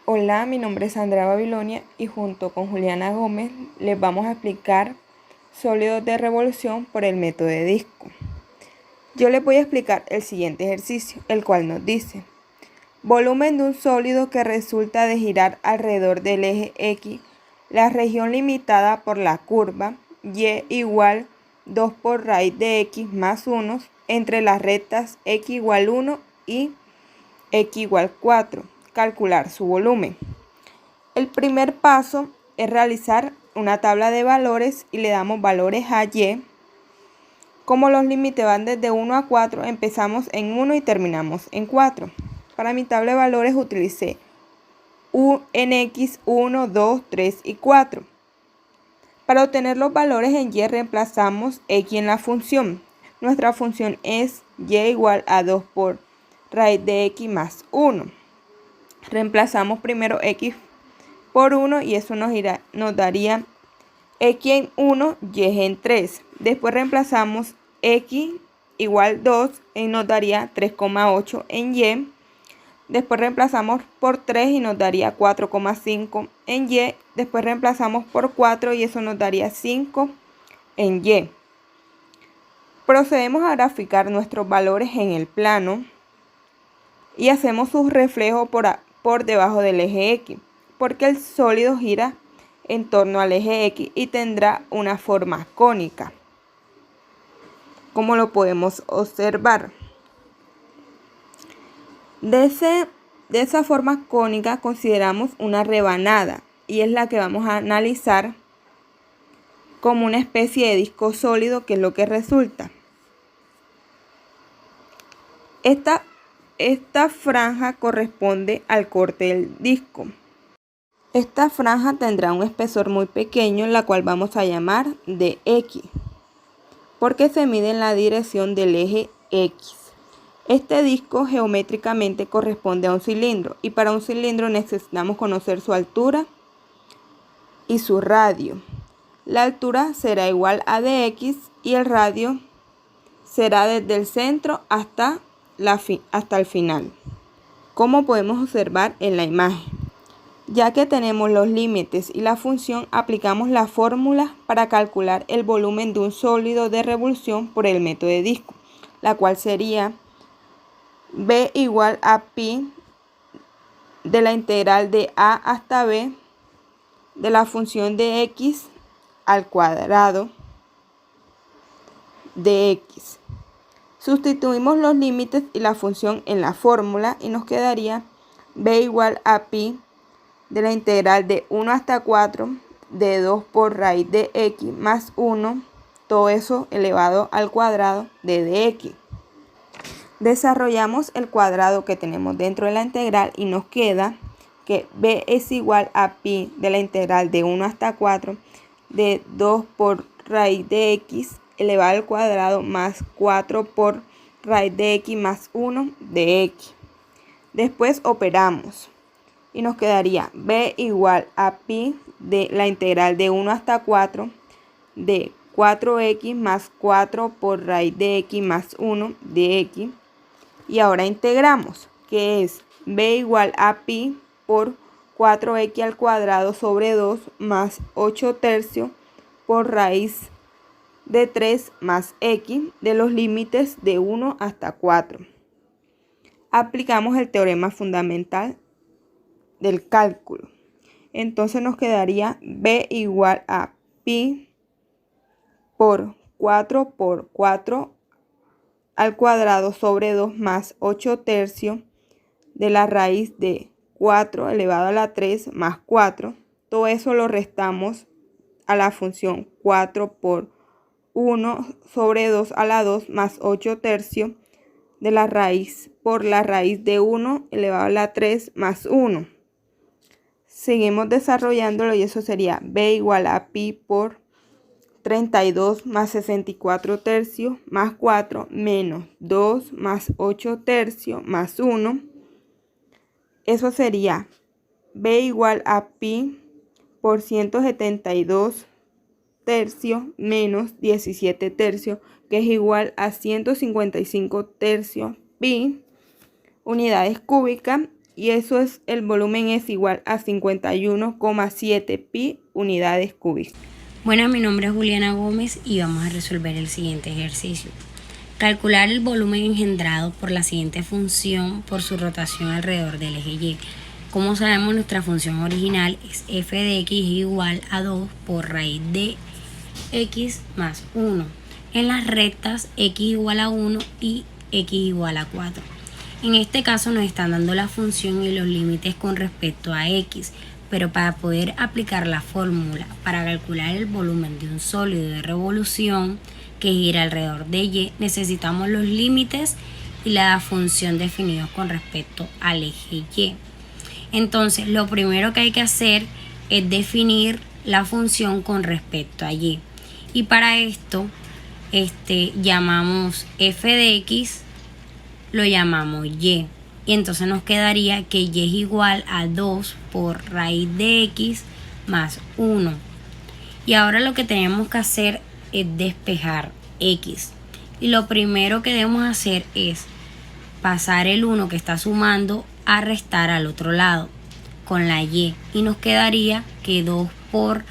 Hola, mi nombre es Andrea Babilonia y junto con Juliana Gómez les vamos a explicar sólidos de revolución por el método de disco. Yo les voy a explicar el siguiente ejercicio, el cual nos dice: volumen de un sólido que resulta de girar alrededor del eje X, la región limitada por la curva y igual 2 por raíz de X más 1 entre las rectas X igual 1 y X igual 4. Calcular su volumen. El primer paso es realizar una tabla de valores y le damos valores a Y. Como los límites van desde 1 a 4, empezamos en 1 y terminamos en 4. Para mi tabla de valores utilicé en X 1, 2, 3 y 4. Para obtener los valores en Y reemplazamos X en la función. Nuestra función es Y igual a 2 por raíz de X más 1. Reemplazamos primero X por 1 y eso nos daría X en 1, Y en 3. Después reemplazamos X igual 2 y nos daría 3,8 en Y. Después reemplazamos por 3 y nos daría 4,5 en Y. Después reemplazamos por 4 y eso nos daría 5 en Y. Procedemos a graficar nuestros valores en el plano y hacemos sus reflejos por debajo del eje X, porque el sólido gira en torno al eje X y tendrá una forma cónica, como lo podemos observar. De esa forma cónica consideramos una rebanada y es la que vamos a analizar como una especie de disco sólido, que es lo que resulta. Esta franja corresponde al corte del disco. Esta franja tendrá un espesor muy pequeño, la cual vamos a llamar de X, porque se mide en la dirección del eje X. Este disco geométricamente corresponde a un cilindro y para un cilindro necesitamos conocer su altura y su radio. La altura será igual a dx y el radio será desde el centro hasta el final, como podemos observar en la imagen. Ya que tenemos los límites y la función, aplicamos la fórmula para calcular el volumen de un sólido de revolución por el método de disco, la cual sería B igual a pi de la integral de A hasta B de la función de X al cuadrado de X. Sustituimos los límites y la función en la fórmula y nos quedaría B igual a pi de la integral de 1 hasta 4 de 2 por raíz de X más 1, todo eso elevado al cuadrado de dx. Desarrollamos el cuadrado que tenemos dentro de la integral y nos queda que B es igual a pi de la integral de 1 hasta 4 de 2 por raíz de X elevado al cuadrado más 4 por raíz de X más 1 de X. Después operamos y nos quedaría B igual a pi de la integral de 1 hasta 4 de 4x más 4 por raíz de X más 1 de X. Y ahora integramos, que es B igual a pi por 4x al cuadrado sobre 2 más 8 tercios por raíz de 3 más x de los límites de 1 hasta 4. Aplicamos el teorema fundamental del cálculo. Entonces nos quedaría B igual a pi por 4 al cuadrado sobre 2 más 8 tercios de la raíz de 4 elevado a la 3 más 4. Todo eso lo restamos a la función 4 por 1 sobre 2 a la 2 más 8 tercios de la raíz por la raíz de 1 elevado a la 3 más 1. Seguimos desarrollándolo y eso sería B igual a pi por 32 más 64 tercios más 4 menos 2 más 8 tercios más 1. Eso sería B igual a pi por 172 tercios menos 17 tercios, que es igual a 155 tercios pi, unidades cúbicas. y eso es, el volumen es igual a 51,7 pi unidades cúbicas. Bueno, mi nombre es Juliana Gómez y vamos a resolver el siguiente ejercicio. Calcular el volumen engendrado por la siguiente función por su rotación alrededor del eje Y. Como sabemos, nuestra función original es f de x igual a 2 por raíz de x más 1. En las rectas x igual a 1 y x igual a 4. En este caso nos están dando la función y los límites con respecto a x, pero para poder aplicar la fórmula para calcular el volumen de un sólido de revolución que gira alrededor de y, necesitamos los límites y la función definidos con respecto al eje y. Entonces, lo primero que hay que hacer es definir la función con respecto a y. Y para esto, llamamos f de x, lo llamamos y. Y entonces nos quedaría que y es igual a 2 por raíz de x más 1. Y ahora lo que tenemos que hacer es despejar x. Y lo primero que debemos hacer es pasar el 1 que está sumando a restar al otro lado con la y. Y nos quedaría que 2 por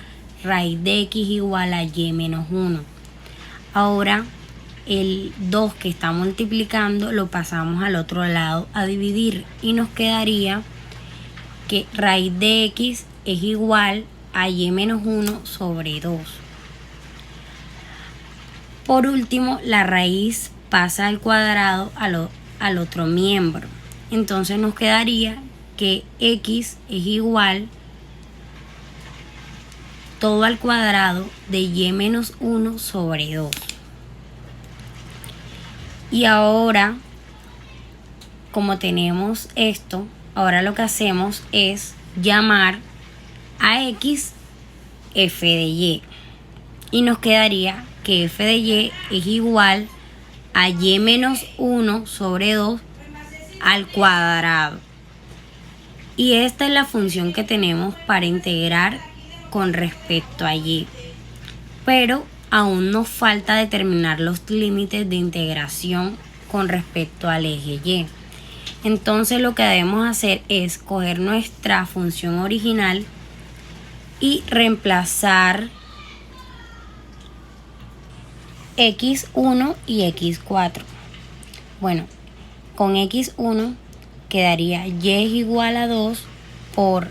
raíz de x igual a y menos 1. Ahora el 2 que está multiplicando lo pasamos al otro lado a dividir y nos quedaría que raíz de x es igual a y menos 1 sobre 2. Por último, la raíz pasa al cuadrado al otro miembro. Entonces nos quedaría que x es igual todo al cuadrado de y menos 1 sobre 2. Y ahora, como tenemos esto, ahora lo que hacemos es llamar a x f de y. Y nos quedaría que f de y es igual a y menos 1 sobre 2 al cuadrado. Y esta es la función que tenemos para integrar con respecto a y. Pero aún nos falta determinar los límites de integración con respecto al eje y. Entonces lo que debemos hacer es coger nuestra función original y reemplazar x1 y x4. Bueno, con x1 quedaría y es igual a 2 por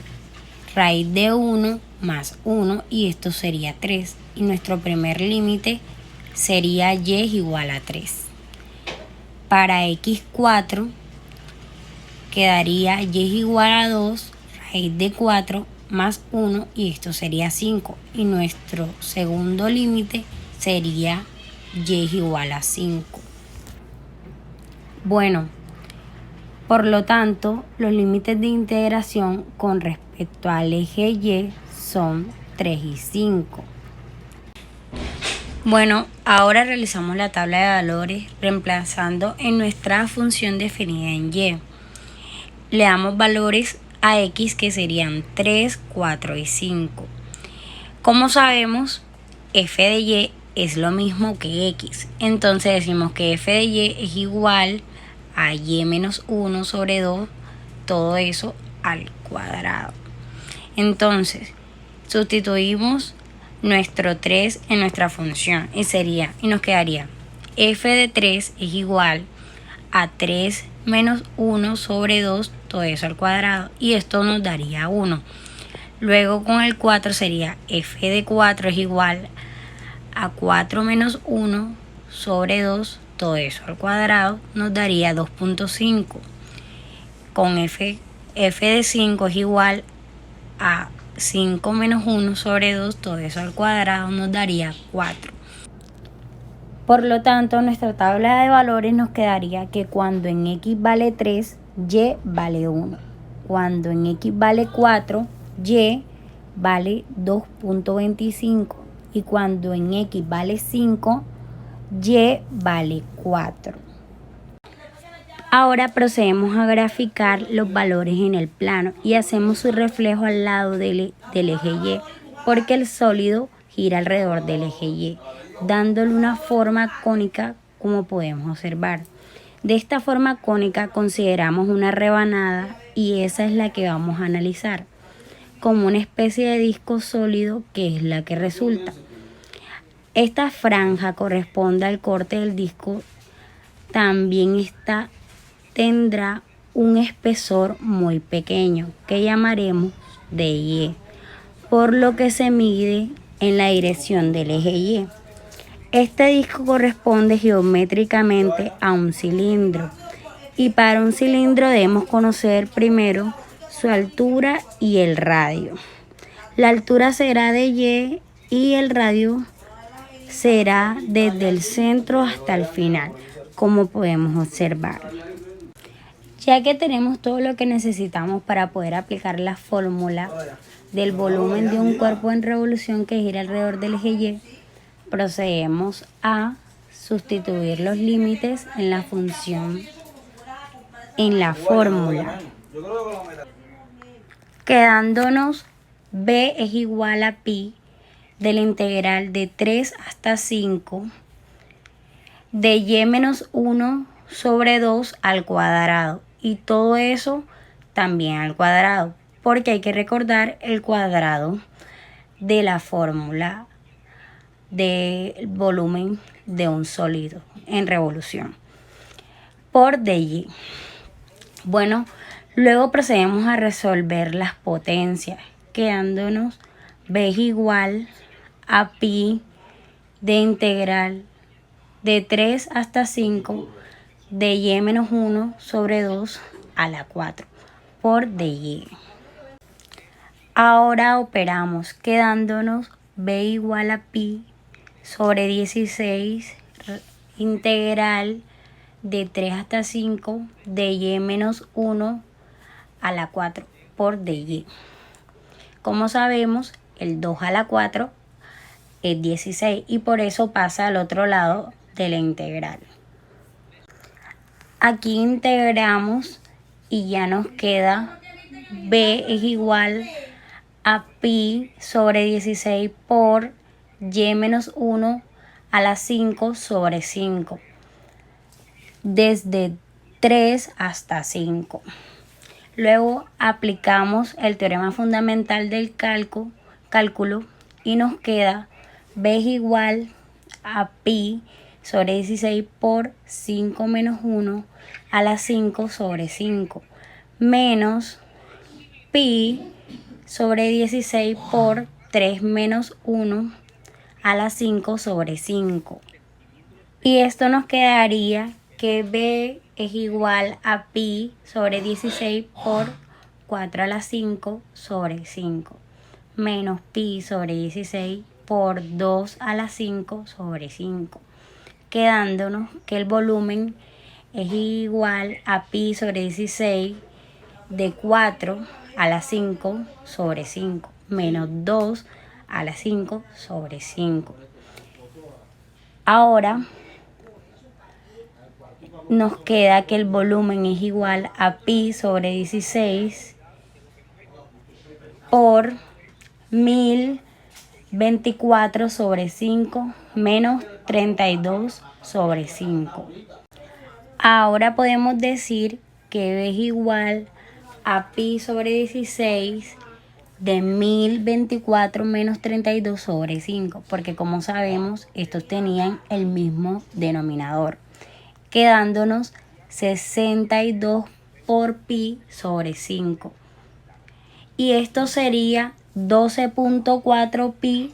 raíz de 1 más 1 y esto sería 3. Y nuestro primer límite sería y es igual a 3. Para x4 quedaría y es igual a 2 raíz de 4 más 1 y esto sería 5. Y nuestro segundo límite sería y es igual a 5. Bueno, por lo tanto, los límites de integración con respecto al eje y son 3 y 5. Bueno, ahora realizamos la tabla de valores reemplazando en nuestra función definida en y. Le damos valores a x que serían 3, 4 y 5. Como sabemos, f de y es lo mismo que x. Entonces decimos que f de y es igual a y menos 1 sobre 2, todo eso al cuadrado. Entonces, sustituimos nuestro 3 en nuestra función y nos quedaría f de 3 es igual a 3 menos 1 sobre 2, todo eso al cuadrado, y esto nos daría 1. Luego con el 4 sería f de 4 es igual a 4 menos 1 sobre 2, todo eso al cuadrado, nos daría 2.5. Con f de 5 es igual a 5 menos 1 sobre 2, todo eso al cuadrado, nos daría 4. Por lo tanto, nuestra tabla de valores nos quedaría que cuando en x vale 3, y vale 1. Cuando en x vale 4, y vale 2.25. Y cuando en x vale 5, y vale 4. Ahora procedemos a graficar los valores en el plano y hacemos su reflejo al lado del eje y, porque el sólido gira alrededor del eje y, dándole una forma cónica como podemos observar. De esta forma cónica consideramos una rebanada y esa es la que vamos a analizar, como una especie de disco sólido que es la que resulta. Esta franja corresponde al corte del disco, también tendrá un espesor muy pequeño que llamaremos de Y, por lo que se mide en la dirección del eje Y. Este disco corresponde geométricamente a un cilindro y para un cilindro debemos conocer primero su altura y el radio. La altura será de Y y el radio será desde el centro hasta el final, como podemos observar. Ya que tenemos todo lo que necesitamos para poder aplicar la fórmula del volumen de un cuerpo en revolución que gira alrededor del eje Y, procedemos a sustituir los límites en la función, en la fórmula, quedándonos B es igual a pi de la integral de 3 hasta 5 de Y menos 1 sobre 2 al cuadrado, y todo eso también al cuadrado, porque hay que recordar el cuadrado de la fórmula del volumen de un sólido en revolución por dy. Bueno, luego procedemos a resolver las potencias, quedándonos B es igual a pi de integral de 3 hasta 5 de Y menos 1 sobre 2 a la 4 por dy. Ahora operamos, quedándonos B igual a pi sobre 16 integral de 3 hasta 5 de Y menos 1 a la 4 por dy. Como sabemos, el 2 a la 4 es 16 y por eso pasa al otro lado de la integral. Aquí integramos y ya nos queda B es igual a pi sobre 16 por Y menos 1 a la 5 sobre 5, desde 3 hasta 5. Luego aplicamos el teorema fundamental del cálculo y nos queda B es igual a pi sobre 16 por 5 menos 1 a la 5 sobre 5 menos pi sobre 16 por 3 menos 1 a la 5 sobre 5. Y esto nos quedaría que B es igual a pi sobre 16 por 4 a la 5 sobre 5 menos pi sobre 16 por 2 a la 5 sobre 5, quedándonos que el volumen es igual a pi sobre 16 de 4 a la 5 sobre 5 menos 2 a la 5 sobre 5. Ahora nos queda que el volumen es igual a pi sobre 16 por 1024 sobre 5 menos 32 sobre 5. Ahora podemos decir que B es igual a pi sobre 16 de 1024 menos 32 sobre 5, porque como sabemos, estos tenían el mismo denominador, quedándonos 62 por pi sobre 5. Y esto sería 12.4 pi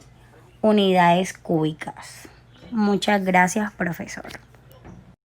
unidades cúbicas. Muchas gracias, profesor.